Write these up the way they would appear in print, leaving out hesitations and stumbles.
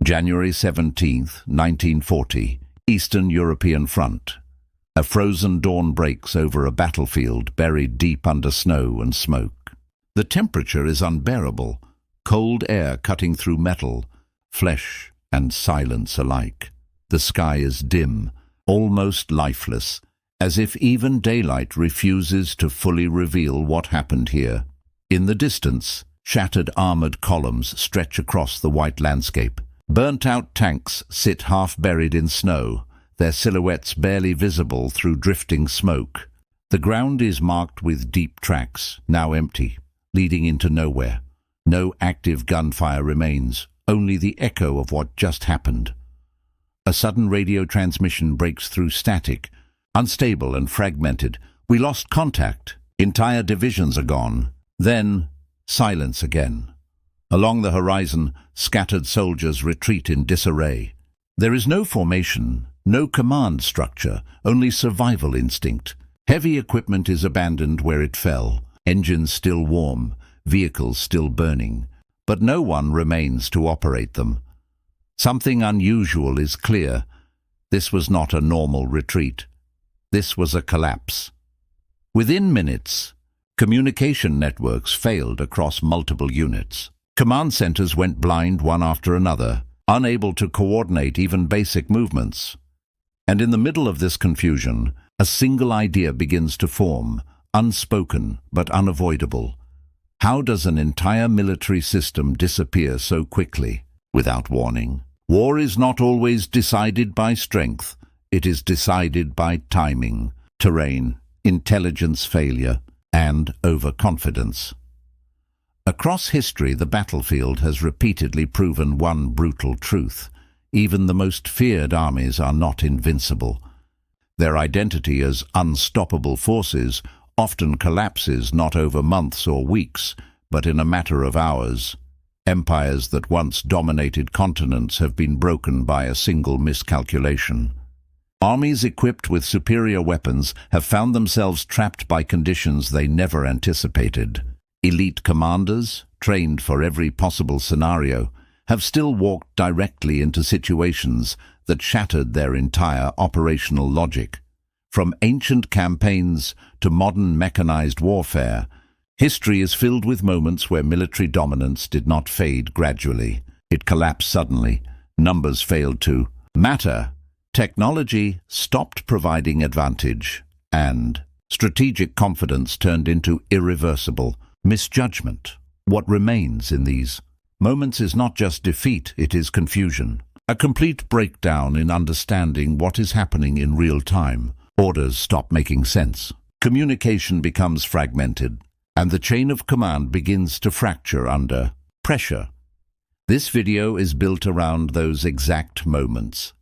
January 17th, 1940, Eastern European Front. A frozen dawn breaks over a battlefield buried deep under snow and smoke. The temperature is unbearable, cold air cutting through metal, flesh and silence alike. The sky is dim, almost lifeless, as if even daylight refuses to fully reveal what happened here. In the distance, shattered armored columns stretch across the white landscape. Burnt-out tanks sit half-buried in snow, their silhouettes barely visible through drifting smoke. The ground is marked with deep tracks, now empty, leading into nowhere. No active gunfire remains, only the echo of what just happened. A sudden radio transmission breaks through static, unstable and fragmented. We lost contact. Entire divisions are gone. Then, silence again. Along the horizon, scattered soldiers retreat in disarray. There is no formation, no command structure, only survival instinct. Heavy equipment is abandoned where it fell, engines still warm, vehicles still burning, but no one remains to operate them. Something unusual is clear. This was not a normal retreat. This was a collapse. Within minutes, communication networks failed across multiple units. Command centers went blind one after another, unable to coordinate even basic movements. And in the middle of this confusion, a single idea begins to form, unspoken but unavoidable. How does an entire military system disappear so quickly, without warning? War is not always decided by strength. It is decided by timing, terrain, intelligence failure, and overconfidence. Across history, the battlefield has repeatedly proven one brutal truth. Even the most feared armies are not invincible. Their identity as unstoppable forces often collapses not over months or weeks, but in a matter of hours. Empires that once dominated continents have been broken by a single miscalculation. Armies equipped with superior weapons have found themselves trapped by conditions they never anticipated. Elite commanders, trained for every possible scenario, have still walked directly into situations that shattered their entire operational logic. From ancient campaigns to modern mechanized warfare, history is filled with moments where military dominance did not fade gradually. It collapsed suddenly. Numbers failed to matter. Technology stopped providing advantage, and strategic confidence turned into irreversible misjudgment. What remains in these moments is not just defeat, it is confusion. A complete breakdown in understanding what is happening in real time. Orders stop making sense. Communication becomes fragmented, and the chain of command begins to fracture under pressure. This video is built around those exact moments.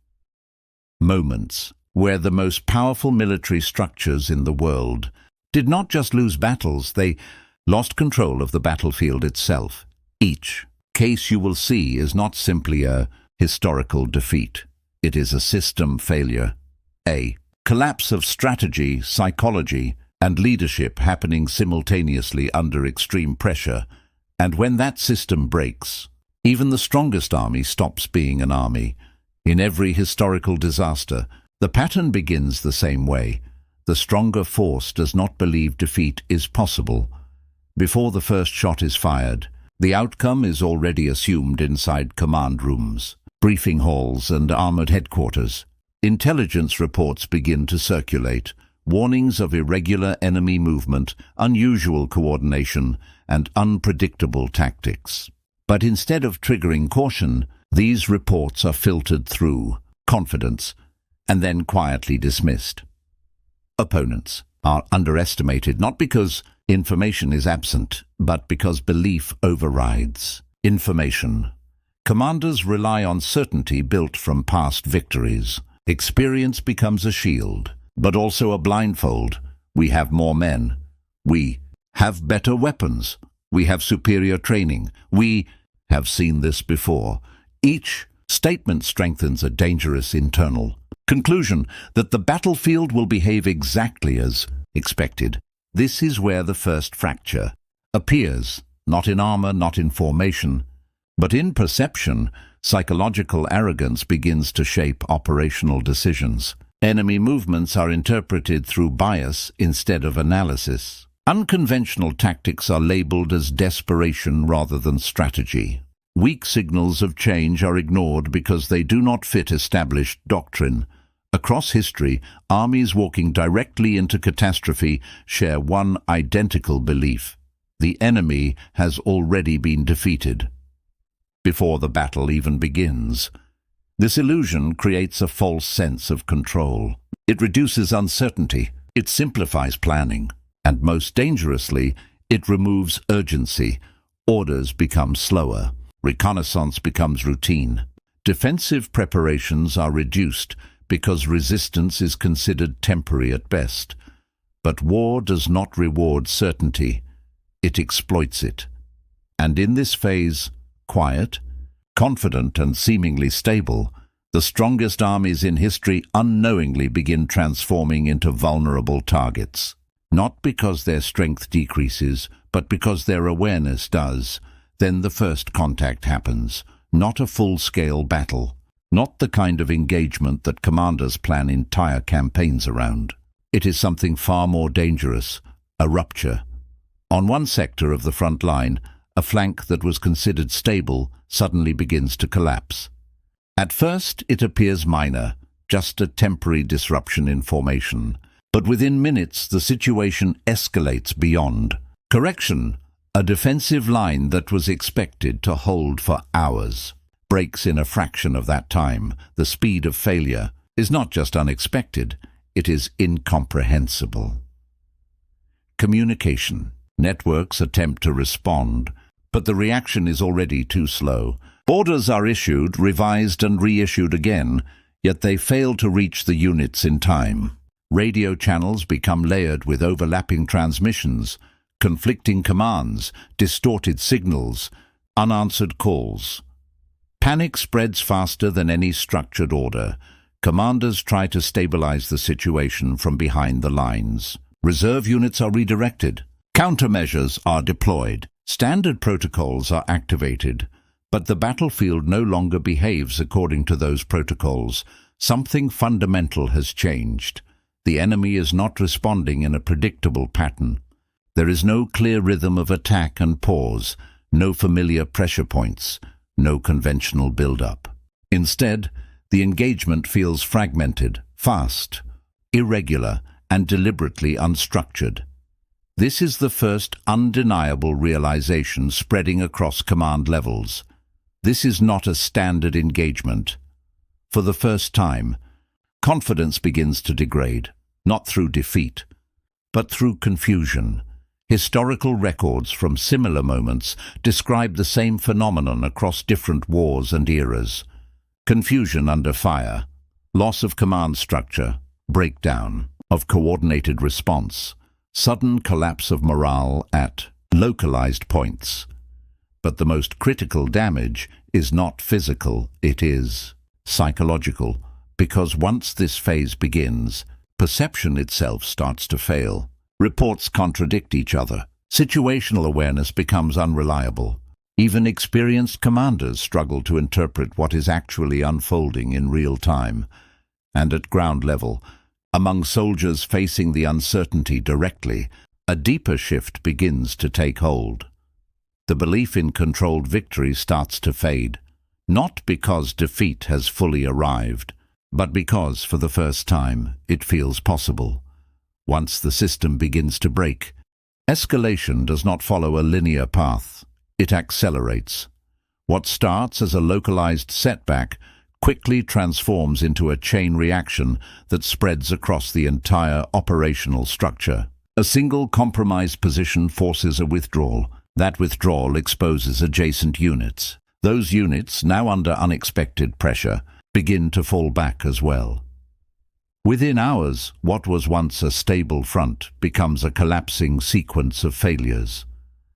Moments where the most powerful military structures in the world did not just lose battles, they lost control of the battlefield itself. Each case you will see is not simply a historical defeat. It is a system failure. A collapse of strategy, psychology, and leadership happening simultaneously under extreme pressure. And when that system breaks, even the strongest army stops being an army. In every historical disaster, the pattern begins the same way. The stronger force does not believe defeat is possible. Before the first shot is fired, the outcome is already assumed inside command rooms, briefing halls, and armored headquarters. Intelligence reports begin to circulate, warnings of irregular enemy movement, unusual coordination, and unpredictable tactics. But instead of triggering caution, these reports are filtered through confidence and then quietly dismissed. Opponents are underestimated not because information is absent, but because belief overrides information. Commanders rely on certainty built from past victories. Experience becomes a shield, but also a blindfold. We have more men. We have better weapons. We have superior training. We have seen this before. Each statement strengthens a dangerous internal conclusion that the battlefield will behave exactly as expected. This is where the first fracture appears, not in armor, not in formation, But in perception, psychological arrogance begins to shape operational decisions. Enemy movements are interpreted through bias instead of analysis. Unconventional tactics are labeled as desperation rather than strategy. Weak signals of change are ignored because they do not fit established doctrine. Across history, armies walking directly into catastrophe share one identical belief: the enemy has already been defeated before the battle even begins. This illusion creates a false sense of control. It reduces uncertainty, it simplifies planning, and most dangerously, it removes urgency. Orders become slower. Reconnaissance becomes routine. Defensive preparations are reduced because resistance is considered temporary at best. But war does not reward certainty. It exploits it. And in this phase, quiet, confident and seemingly stable, the strongest armies in history unknowingly begin transforming into vulnerable targets. Not because their strength decreases, but because their awareness does. Then the first contact happens. Not a full-scale battle. Not the kind of engagement that commanders plan entire campaigns around. It is something far more dangerous, a rupture. On one sector of the front line, a flank that was considered stable suddenly begins to collapse. At first, it appears minor, just a temporary disruption in formation. But within minutes, the situation escalates beyond. Correction, a defensive line that was expected to hold for hours breaks in a fraction of that time. The speed of failure is not just unexpected, it is incomprehensible. Communication. Networks attempt to respond, but the reaction is already too slow. Orders are issued, revised and reissued again, yet they fail to reach the units in time. Radio channels become layered with overlapping transmissions, conflicting commands, distorted signals, unanswered calls. Panic spreads faster than any structured order. Commanders try to stabilize the situation from behind the lines. Reserve units are redirected. Countermeasures are deployed. Standard protocols are activated. But the battlefield no longer behaves according to those protocols. Something fundamental has changed. The enemy is not responding in a predictable pattern. There is no clear rhythm of attack and pause, no familiar pressure points, no conventional build-up. Instead, the engagement feels fragmented, fast, irregular, and deliberately unstructured. This is the first undeniable realization spreading across command levels. This is not a standard engagement. For the first time, confidence begins to degrade, not through defeat, but through confusion. Historical records from similar moments describe the same phenomenon across different wars and eras. Confusion under fire, loss of command structure, breakdown of coordinated response, sudden collapse of morale at localized points. But the most critical damage is not physical, it is psychological, because once this phase begins, perception itself starts to fail. Reports contradict each other. Situational awareness becomes unreliable. Even experienced commanders struggle to interpret what is actually unfolding in real time. And at ground level, among soldiers facing the uncertainty directly, a deeper shift begins to take hold. The belief in controlled victory starts to fade, not because defeat has fully arrived, but because, for the first time, it feels possible. Once the system begins to break, escalation does not follow a linear path. It accelerates. What starts as a localized setback quickly transforms into a chain reaction that spreads across the entire operational structure. A single compromised position forces a withdrawal. That withdrawal exposes adjacent units. Those units, now under unexpected pressure, begin to fall back as well. Within hours, what was once a stable front becomes a collapsing sequence of failures.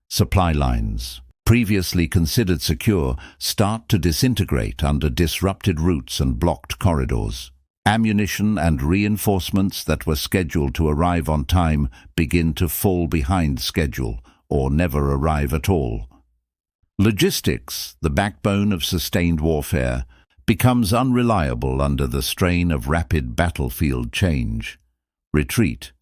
Supply lines, previously considered secure, start to disintegrate under disrupted routes and blocked corridors. Ammunition and reinforcements that were scheduled to arrive on time begin to fall behind schedule or never arrive at all. Logistics, the backbone of sustained warfare, becomes unreliable under the strain of rapid battlefield change. Retreat,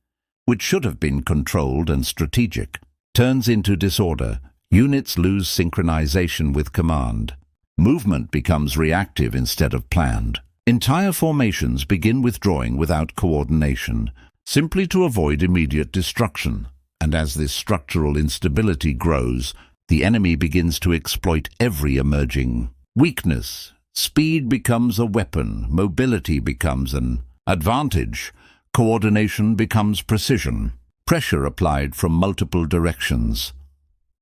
which should have been controlled and strategic, turns into disorder. Units lose synchronization with command. Movement becomes reactive instead of planned. Entire formations begin withdrawing without coordination, simply to avoid immediate destruction. And as this structural instability grows, the enemy begins to exploit every emerging weakness. Speed becomes a weapon, mobility becomes an advantage, coordination becomes precision. Pressure applied from multiple directions.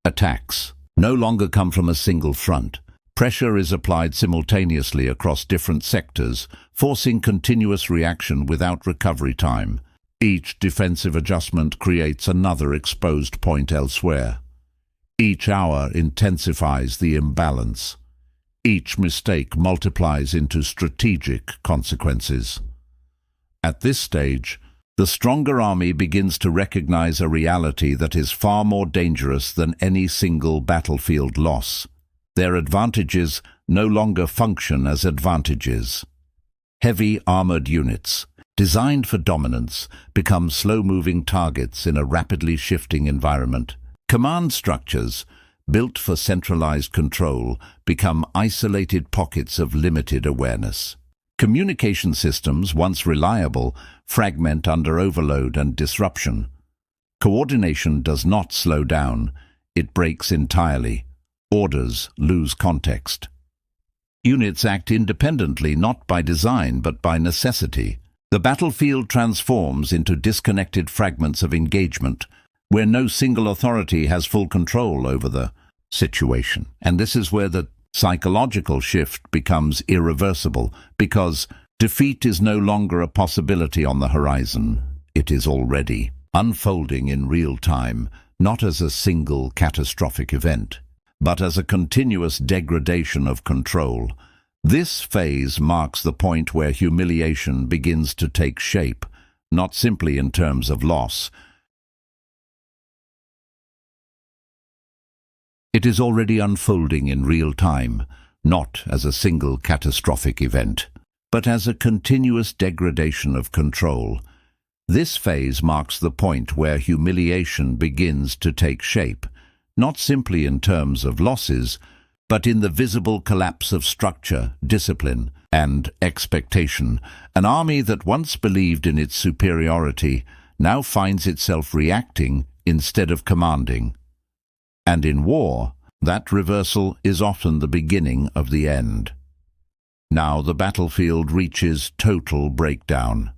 Attacks no longer come from a single front. Pressure is applied simultaneously across different sectors, forcing continuous reaction without recovery time. Each defensive adjustment creates another exposed point elsewhere. Each hour intensifies the imbalance. Each mistake multiplies into strategic consequences. At this stage, the stronger army begins to recognize a reality that is far more dangerous than any single battlefield loss. Their advantages no longer function as advantages. Heavy armored units, designed for dominance, become slow-moving targets in a rapidly shifting environment. Command structures, built for centralized control, become isolated pockets of limited awareness. Communication systems, once reliable, fragment under overload and disruption. Coordination does not slow down, it breaks entirely. Orders lose context. Units act independently not by design but by necessity. The battlefield transforms into disconnected fragments of engagement, where no single authority has full control over the situation. And this is where the psychological shift becomes irreversible, because defeat is no longer a possibility on the horizon. It is already unfolding in real time, not as a single catastrophic event, but as a continuous degradation of control. This phase marks the point where humiliation begins to take shape, not simply in terms of loss. It is already unfolding in real time, not as a single catastrophic event, but as a continuous degradation of control. This phase marks the point where humiliation begins to take shape, not simply in terms of losses, but in the visible collapse of structure, discipline, and expectation. An army that once believed in its superiority now finds itself reacting instead of commanding. And in war, that reversal is often the beginning of the end. Now the battlefield reaches total breakdown.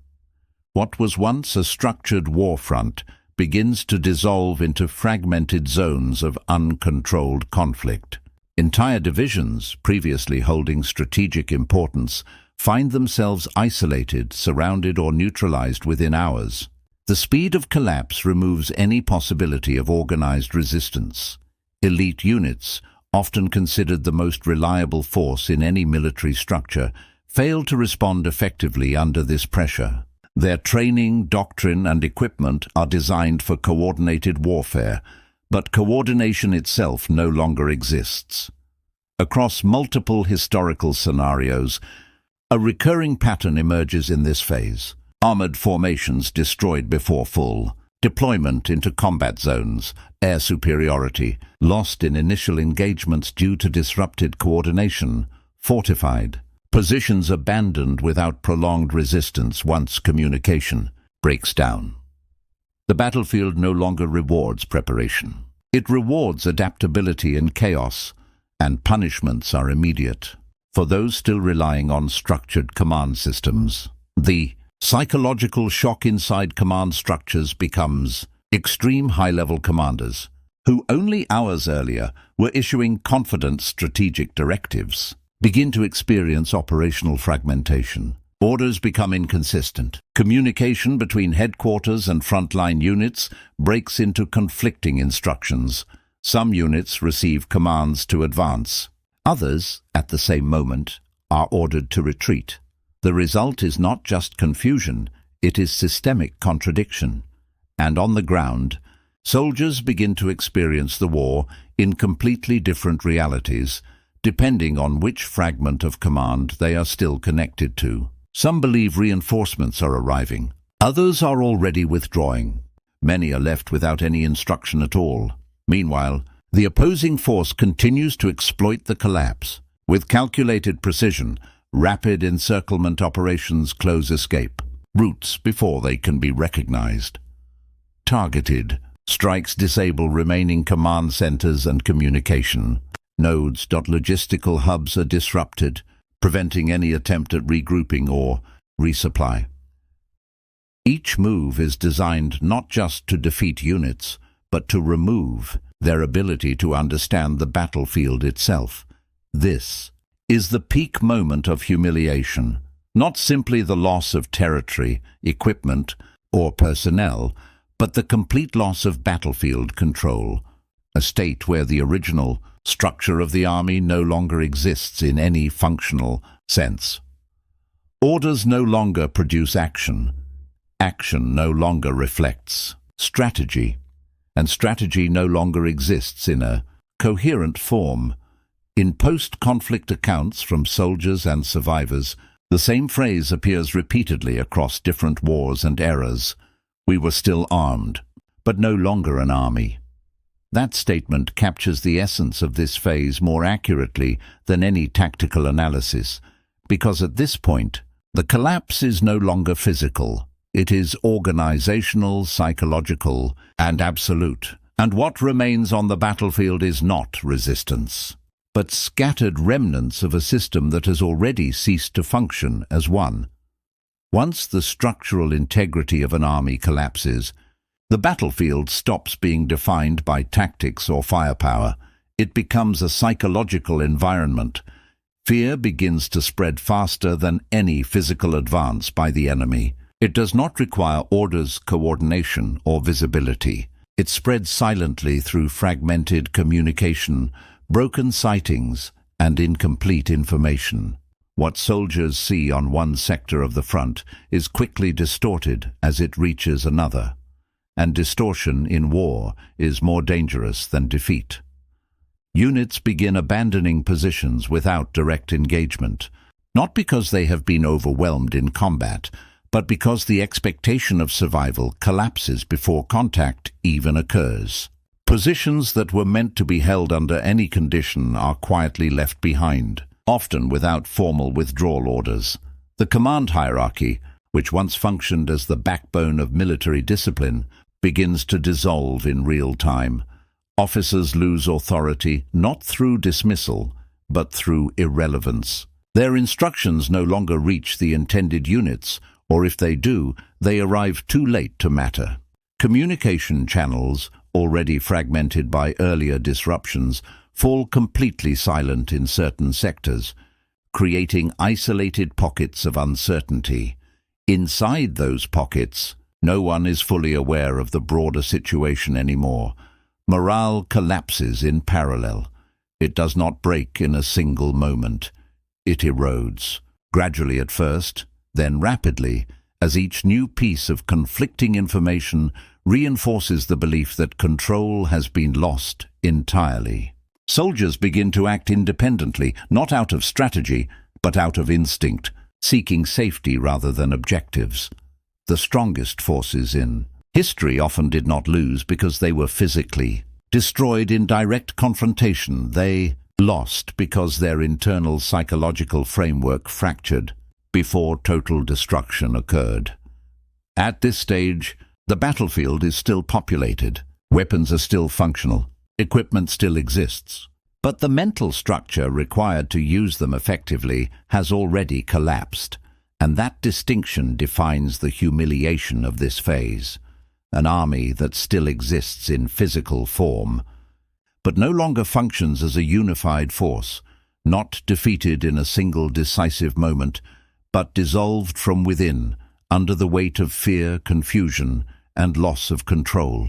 What was once a structured war front begins to dissolve into fragmented zones of uncontrolled conflict. Entire divisions, previously holding strategic importance, find themselves isolated, surrounded, or neutralized within hours. The speed of collapse removes any possibility of organized resistance. Elite units, often considered the most reliable force in any military structure, fail to respond effectively under this pressure. Their training, doctrine, and equipment are designed for coordinated warfare, but coordination itself no longer exists. Across multiple historical scenarios, a recurring pattern emerges in this phase. Armored formations destroyed before full deployment into combat zones, air superiority, lost in initial engagements due to disrupted coordination, fortified, positions abandoned without prolonged resistance once communication breaks down. The battlefield no longer rewards preparation. It rewards adaptability in chaos, and punishments are immediate. For those still relying on structured command systems, the psychological shock inside command structures becomes extreme high-level commanders, who only hours earlier were issuing confident strategic directives, begin to experience operational fragmentation. Orders become inconsistent. Communication between headquarters and frontline units breaks into conflicting instructions. Some units receive commands to advance. Others, at the same moment, are ordered to retreat. The result is not just confusion, it is systemic contradiction. And on the ground, Soldiers begin to experience the war in completely different realities, depending on which fragment of command they are still connected to. Some believe reinforcements are arriving. Others are already withdrawing. Many are left without any instruction at all. Meanwhile, the opposing force continues to exploit the collapse. With calculated precision, rapid encirclement operations close escape routes before they can be recognized. Targeted strikes disable remaining command centers and communication. Nodes. Logistical hubs are disrupted, preventing any attempt at regrouping or resupply. Each move is designed not just to defeat units, but to remove their ability to understand the battlefield itself. This is the peak moment of humiliation, not simply the loss of territory, equipment, or personnel, but the complete loss of battlefield control, a state where the original structure of the army no longer exists in any functional sense. Orders no longer produce action. Action no longer reflects strategy, and strategy no longer exists in a coherent form. In post-conflict accounts from soldiers and survivors, the same phrase appears repeatedly across different wars and eras. We were still armed, but no longer an army. That statement captures the essence of this phase more accurately than any tactical analysis, because at this point, the collapse is no longer physical. It is organizational, psychological, and absolute. And what remains on the battlefield is not resistance, but scattered remnants of a system that has already ceased to function as one. Once the structural integrity of an army collapses, the battlefield stops being defined by tactics or firepower. It becomes a psychological environment. Fear begins to spread faster than any physical advance by the enemy. It does not require orders, coordination, or visibility. It spreads silently through fragmented communication, broken sightings, and incomplete information. What soldiers see on one sector of the front is quickly distorted as it reaches another, and distortion in war is more dangerous than defeat. Units begin abandoning positions without direct engagement, not because they have been overwhelmed in combat, but because the expectation of survival collapses before contact even occurs. Positions that were meant to be held under any condition are quietly left behind, often without formal withdrawal orders. The command hierarchy, which once functioned as the backbone of military discipline, begins to dissolve in real time. Officers lose authority not through dismissal, but through irrelevance. Their instructions no longer reach the intended units, or if they do, they arrive too late to matter. Communication channels, already fragmented by earlier disruptions, fall completely silent in certain sectors, creating isolated pockets of uncertainty. Inside those pockets, no one is fully aware of the broader situation anymore. Morale collapses in parallel. It does not break in a single moment. It erodes, gradually at first, then rapidly, as each new piece of conflicting information reinforces the belief that control has been lost entirely. Soldiers begin to act independently, not out of strategy, but out of instinct, seeking safety rather than objectives. The strongest forces in history often did not lose because they were physically destroyed in direct confrontation. They lost because their internal psychological framework fractured before total destruction occurred. At this stage, the battlefield is still populated, weapons are still functional, equipment still exists, but the mental structure required to use them effectively has already collapsed, and that distinction defines the humiliation of this phase. An army that still exists in physical form, but no longer functions as a unified force, not defeated in a single decisive moment, but dissolved from within under the weight of fear, confusion, and loss of control.